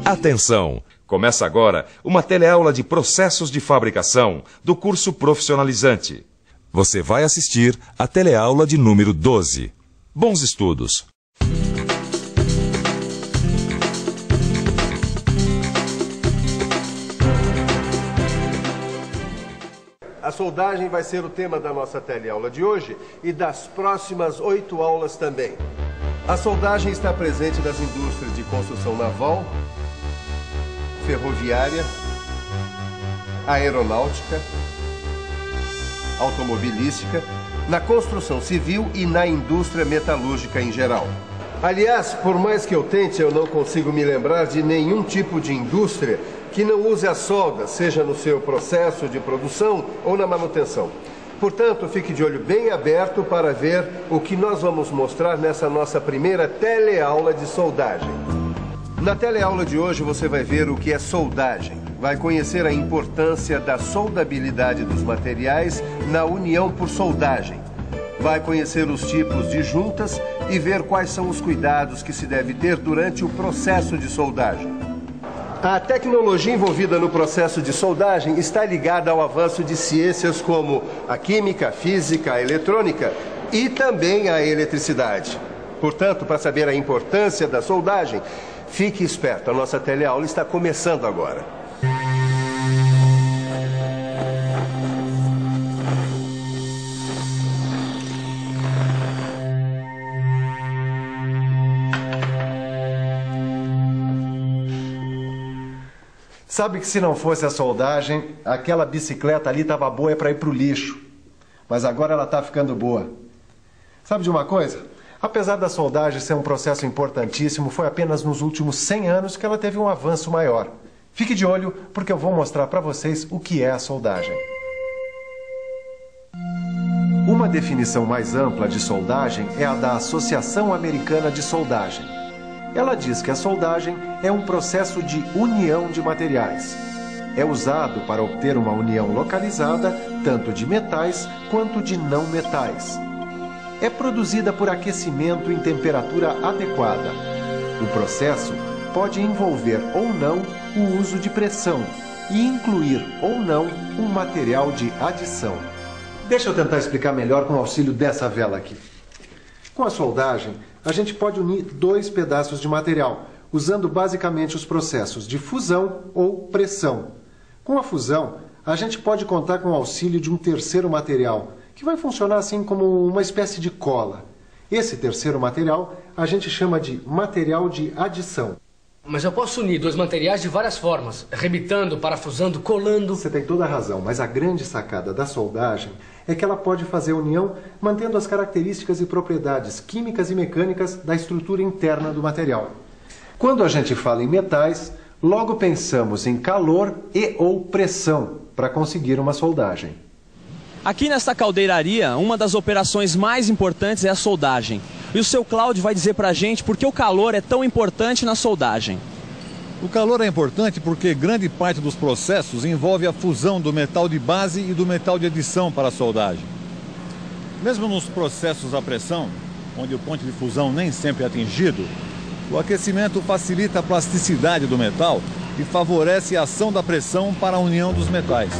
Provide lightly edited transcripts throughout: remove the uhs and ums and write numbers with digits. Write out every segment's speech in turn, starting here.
Atenção! Começa agora uma teleaula de processos de fabricação do curso profissionalizante. Você vai assistir a teleaula de número 12. Bons estudos! A soldagem vai ser o tema da nossa teleaula de hoje e das próximas 8 aulas também. A soldagem está presente nas indústrias de construção naval, ferroviária, aeronáutica, automobilística, na construção civil e na indústria metalúrgica em geral. Aliás, por mais que eu tente, eu não consigo me lembrar de nenhum tipo de indústria que não use a solda, seja no seu processo de produção ou na manutenção. Portanto, fique de olho bem aberto para ver o que nós vamos mostrar nessa nossa primeira teleaula de soldagem. Na teleaula de hoje você vai ver o que é soldagem. Vai conhecer a importância da soldabilidade dos materiais na união por soldagem. Vai conhecer os tipos de juntas e ver quais são os cuidados que se deve ter durante o processo de soldagem. A tecnologia envolvida no processo de soldagem está ligada ao avanço de ciências como a química, a física, a eletrônica e também a eletricidade. Portanto, para saber a importância da soldagem, fique esperto, a nossa teleaula está começando agora. Sabe que se não fosse a soldagem, aquela bicicleta ali estava boa para ir para o lixo. Mas agora ela está ficando boa. Sabe de uma coisa? Apesar da soldagem ser um processo importantíssimo, foi apenas nos últimos 100 anos que ela teve um avanço maior. Fique de olho, porque eu vou mostrar para vocês o que é a soldagem. Uma definição mais ampla de soldagem é a da Associação Americana de Soldagem. Ela diz que a soldagem é um processo de união de materiais. É usado para obter uma união localizada, tanto de metais quanto de não metais. É produzida por aquecimento em temperatura adequada. O processo pode envolver ou não o uso de pressão e incluir ou não um material de adição. Deixa eu tentar explicar melhor com o auxílio dessa vela aqui. Com a soldagem, a gente pode unir dois pedaços de material, usando basicamente os processos de fusão ou pressão. Com a fusão, a gente pode contar com o auxílio de um terceiro material, que vai funcionar assim como uma espécie de cola. Esse terceiro material a gente chama de material de adição. Mas eu posso unir dois materiais de várias formas, arrebitando, parafusando, colando... Você tem toda a razão, mas a grande sacada da soldagem é que ela pode fazer união mantendo as características e propriedades químicas e mecânicas da estrutura interna do material. Quando a gente fala em metais, logo pensamos em calor e ou pressão para conseguir uma soldagem. Aqui nesta caldeiraria, uma das operações mais importantes é a soldagem. E o seu Cláudio vai dizer pra gente por que o calor é tão importante na soldagem. O calor é importante porque grande parte dos processos envolve a fusão do metal de base e do metal de adição para a soldagem. Mesmo nos processos a pressão, onde o ponto de fusão nem sempre é atingido, o aquecimento facilita a plasticidade do metal e favorece a ação da pressão para a união dos metais.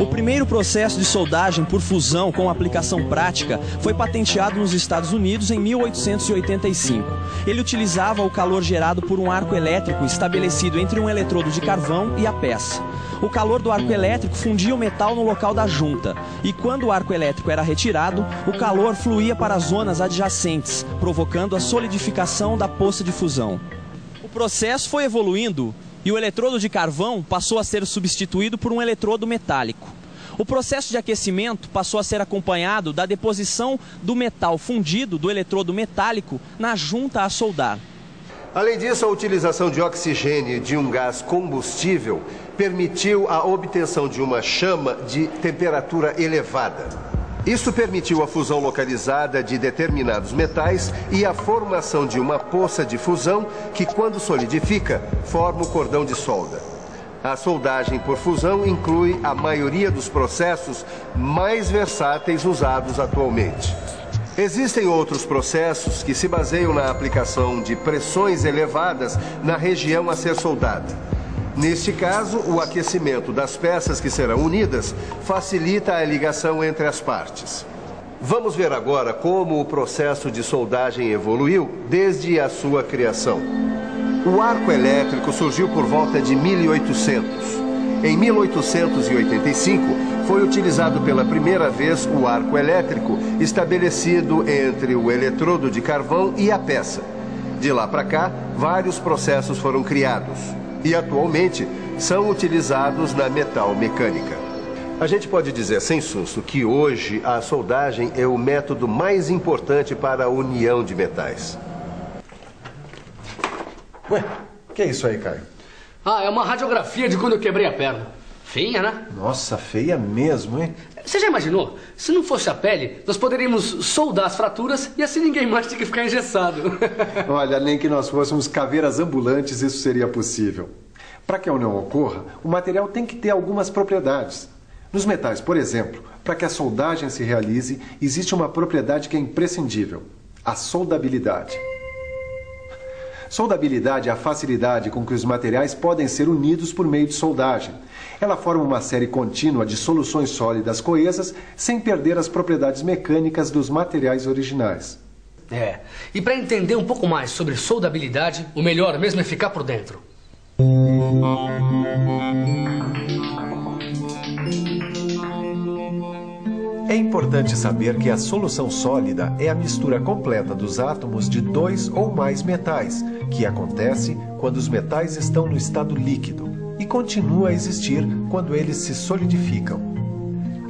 O primeiro processo de soldagem por fusão com aplicação prática foi patenteado nos Estados Unidos em 1885. Ele utilizava o calor gerado por um arco elétrico estabelecido entre um eletrodo de carvão e a peça. O calor do arco elétrico fundia o metal no local da junta, e quando o arco elétrico era retirado, o calor fluía para as zonas adjacentes, provocando a solidificação da poça de fusão. O processo foi evoluindo e o eletrodo de carvão passou a ser substituído por um eletrodo metálico. O processo de aquecimento passou a ser acompanhado da deposição do metal fundido do eletrodo metálico na junta a soldar. Além disso, a utilização de oxigênio de um gás combustível permitiu a obtenção de uma chama de temperatura elevada. Isso permitiu a fusão localizada de determinados metais e a formação de uma poça de fusão que, quando solidifica, forma o cordão de solda. A soldagem por fusão inclui a maioria dos processos mais versáteis usados atualmente. Existem outros processos que se baseiam na aplicação de pressões elevadas na região a ser soldada. Neste caso, o aquecimento das peças que serão unidas facilita a ligação entre as partes. Vamos ver agora como o processo de soldagem evoluiu desde a sua criação. O arco elétrico surgiu por volta de 1800. Em 1885, foi utilizado pela primeira vez o arco elétrico, estabelecido entre o eletrodo de carvão e a peça. De lá para cá, vários processos foram criados e, atualmente, são utilizados na metalmecânica. A gente pode dizer, sem susto, que hoje a soldagem é o método mais importante para a união de metais. Ué, o que é isso aí, Caio? Ah, é uma radiografia de quando eu quebrei a perna. Feia, né? Nossa, feia mesmo, hein? Você já imaginou? Se não fosse a pele, nós poderíamos soldar as fraturas e assim ninguém mais tinha que ficar engessado. Olha, nem que nós fôssemos caveiras ambulantes, isso seria possível. Para que a união ocorra, o material tem que ter algumas propriedades. Nos metais, por exemplo, para que a soldagem se realize, existe uma propriedade que é imprescindível: a soldabilidade. Soldabilidade é a facilidade com que os materiais podem ser unidos por meio de soldagem. Ela forma uma série contínua de soluções sólidas coesas sem perder as propriedades mecânicas dos materiais originais. E para entender um pouco mais sobre soldabilidade, o melhor mesmo é ficar por dentro. É importante saber que a solução sólida é a mistura completa dos átomos de dois ou mais metais, que acontece quando os metais estão no estado líquido e continua a existir quando eles se solidificam.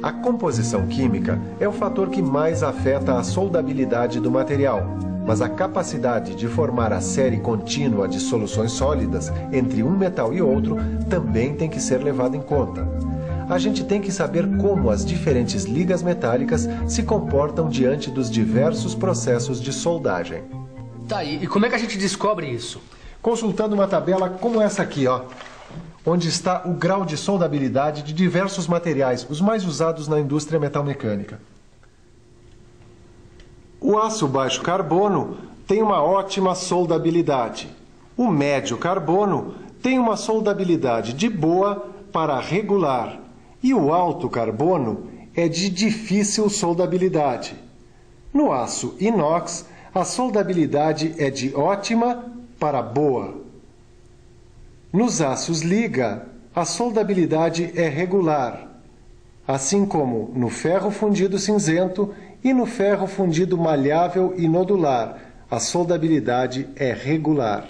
A composição química é o fator que mais afeta a soldabilidade do material, mas a capacidade de formar a série contínua de soluções sólidas entre um metal e outro também tem que ser levada em conta. A gente tem que saber como as diferentes ligas metálicas se comportam diante dos diversos processos de soldagem. Tá, e como é que a gente descobre isso? Consultando uma tabela como essa aqui, ó, onde está o grau de soldabilidade de diversos materiais, os mais usados na indústria metalmecânica. O aço baixo carbono tem uma ótima soldabilidade. O médio carbono tem uma soldabilidade de boa para regular. E o alto carbono é de difícil soldabilidade. No aço inox, a soldabilidade é de ótima para boa. Nos aços liga, a soldabilidade é regular, assim como no ferro fundido cinzento e no ferro fundido malhável e nodular, a soldabilidade é regular.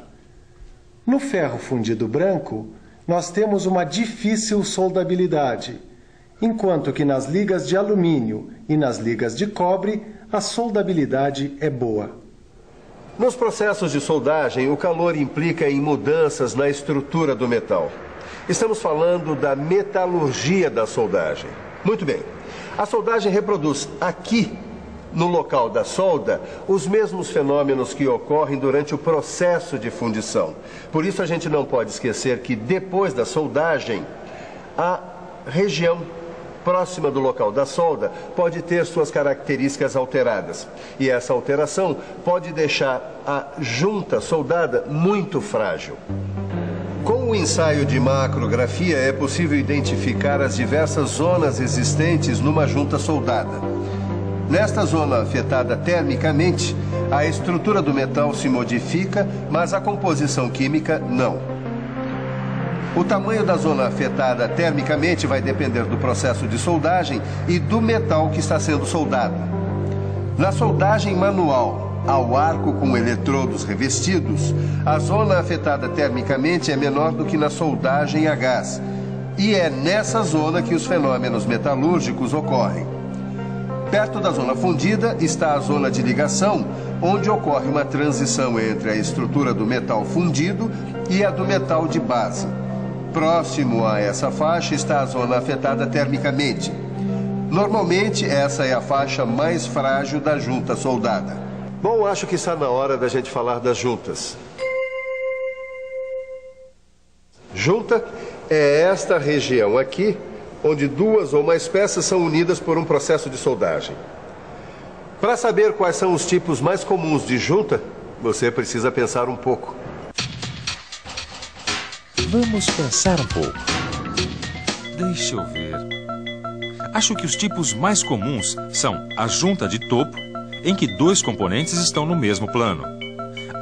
No ferro fundido branco, nós temos uma difícil soldabilidade, enquanto que nas ligas de alumínio e nas ligas de cobre, a soldabilidade é boa. Nos processos de soldagem, o calor implica em mudanças na estrutura do metal. Estamos falando da metalurgia da soldagem. Muito bem. A soldagem reproduz aqui, no local da solda, os mesmos fenômenos que ocorrem durante o processo de fundição. Por isso a gente não pode esquecer que depois da soldagem, a região próxima do local da solda pode ter suas características alteradas. E essa alteração pode deixar a junta soldada muito frágil. Com o ensaio de macrografia é possível identificar as diversas zonas existentes numa junta soldada. Nesta zona afetada termicamente, a estrutura do metal se modifica, mas a composição química não. O tamanho da zona afetada termicamente vai depender do processo de soldagem e do metal que está sendo soldado. Na soldagem manual ao arco com eletrodos revestidos, a zona afetada termicamente é menor do que na soldagem a gás. E é nessa zona que os fenômenos metalúrgicos ocorrem. Perto da zona fundida está a zona de ligação, onde ocorre uma transição entre a estrutura do metal fundido e a do metal de base. Próximo a essa faixa está a zona afetada termicamente. Normalmente, essa é a faixa mais frágil da junta soldada. Bom, acho que está na hora da gente falar das juntas. Junta é esta região aqui, onde duas ou mais peças são unidas por um processo de soldagem. Para saber quais são os tipos mais comuns de junta, você precisa pensar um pouco. Vamos pensar um pouco. Deixa eu ver. Acho que os tipos mais comuns são a junta de topo, em que dois componentes estão no mesmo plano.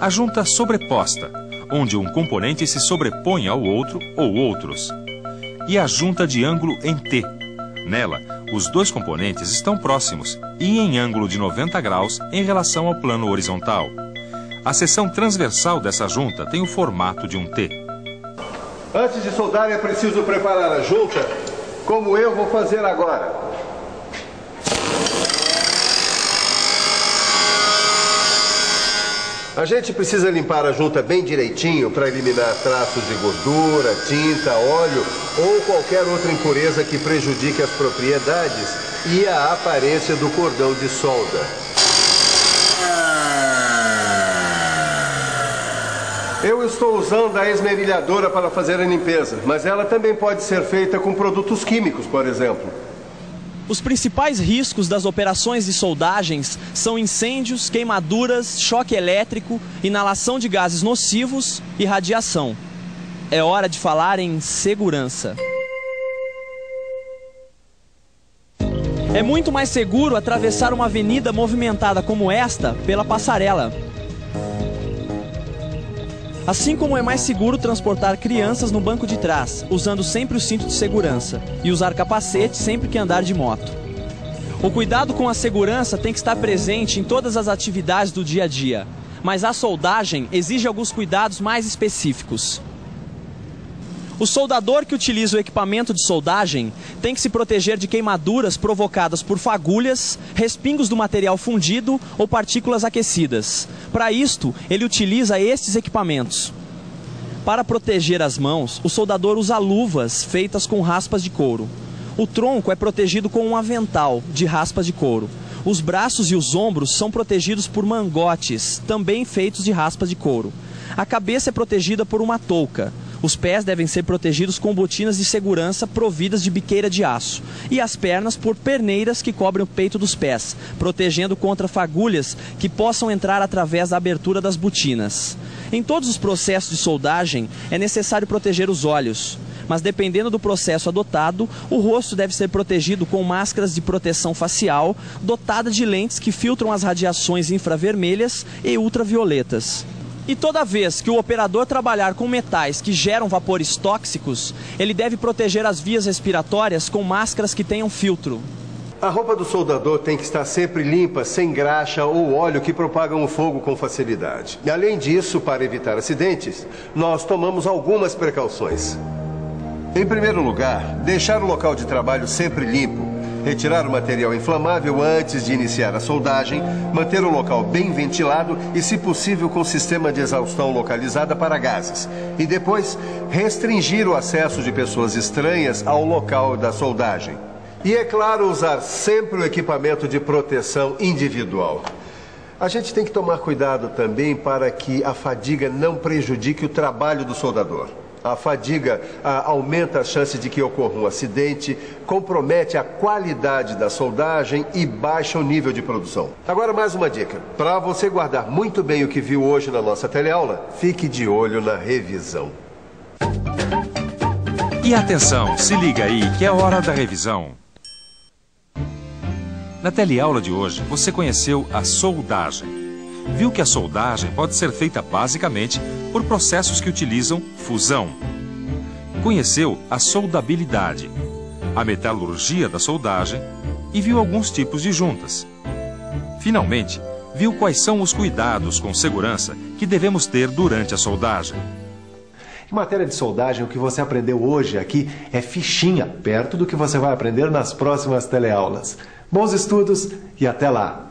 A junta sobreposta, onde um componente se sobrepõe ao outro ou outros. E a junta de ângulo em T. Nela, os dois componentes estão próximos e em ângulo de 90 graus em relação ao plano horizontal. A seção transversal dessa junta tem o formato de um T. Antes de soldar é preciso preparar a junta, como eu vou fazer agora. A gente precisa limpar a junta bem direitinho para eliminar traços de gordura, tinta, óleo ou qualquer outra impureza que prejudique as propriedades e a aparência do cordão de solda. Eu estou usando a esmerilhadora para fazer a limpeza, mas ela também pode ser feita com produtos químicos, por exemplo. Os principais riscos das operações de soldagens são incêndios, queimaduras, choque elétrico, inalação de gases nocivos e radiação. É hora de falar em segurança. É muito mais seguro atravessar uma avenida movimentada como esta pela passarela. Assim como é mais seguro transportar crianças no banco de trás, usando sempre o cinto de segurança, e usar capacete sempre que andar de moto. O cuidado com a segurança tem que estar presente em todas as atividades do dia a dia, mas a soldagem exige alguns cuidados mais específicos. O soldador que utiliza o equipamento de soldagem tem que se proteger de queimaduras provocadas por fagulhas, respingos do material fundido ou partículas aquecidas. Para isto, ele utiliza estes equipamentos. Para proteger as mãos, o soldador usa luvas feitas com raspas de couro. O tronco é protegido com um avental de raspas de couro. Os braços e os ombros são protegidos por mangotes, também feitos de raspas de couro. A cabeça é protegida por uma touca. Os pés devem ser protegidos com botinas de segurança providas de biqueira de aço. E as pernas por perneiras que cobrem o peito dos pés, protegendo contra fagulhas que possam entrar através da abertura das botinas. Em todos os processos de soldagem, é necessário proteger os olhos. Mas dependendo do processo adotado, o rosto deve ser protegido com máscaras de proteção facial, dotada de lentes que filtram as radiações infravermelhas e ultravioletas. E toda vez que o operador trabalhar com metais que geram vapores tóxicos, ele deve proteger as vias respiratórias com máscaras que tenham filtro. A roupa do soldador tem que estar sempre limpa, sem graxa ou óleo que propagam o fogo com facilidade. E além disso, para evitar acidentes, nós tomamos algumas precauções. Em primeiro lugar, deixar o local de trabalho sempre limpo. Retirar o material inflamável antes de iniciar a soldagem, manter o local bem ventilado e, se possível, com sistema de exaustão localizada para gases. E depois, restringir o acesso de pessoas estranhas ao local da soldagem. E, é claro, usar sempre o equipamento de proteção individual. A gente tem que tomar cuidado também para que a fadiga não prejudique o trabalho do soldador. A fadiga aumenta a chance de que ocorra um acidente, compromete a qualidade da soldagem e baixa o nível de produção. Agora, mais uma dica. Para você guardar muito bem o que viu hoje na nossa teleaula, fique de olho na revisão. E atenção, se liga aí que é hora da revisão. Na teleaula de hoje, você conheceu a soldagem. Viu que a soldagem pode ser feita basicamente por processos que utilizam fusão. Conheceu a soldabilidade, a metalurgia da soldagem e viu alguns tipos de juntas. Finalmente, viu quais são os cuidados com segurança que devemos ter durante a soldagem. Em matéria de soldagem, o que você aprendeu hoje aqui é fichinha, perto do que você vai aprender nas próximas teleaulas. Bons estudos e até lá!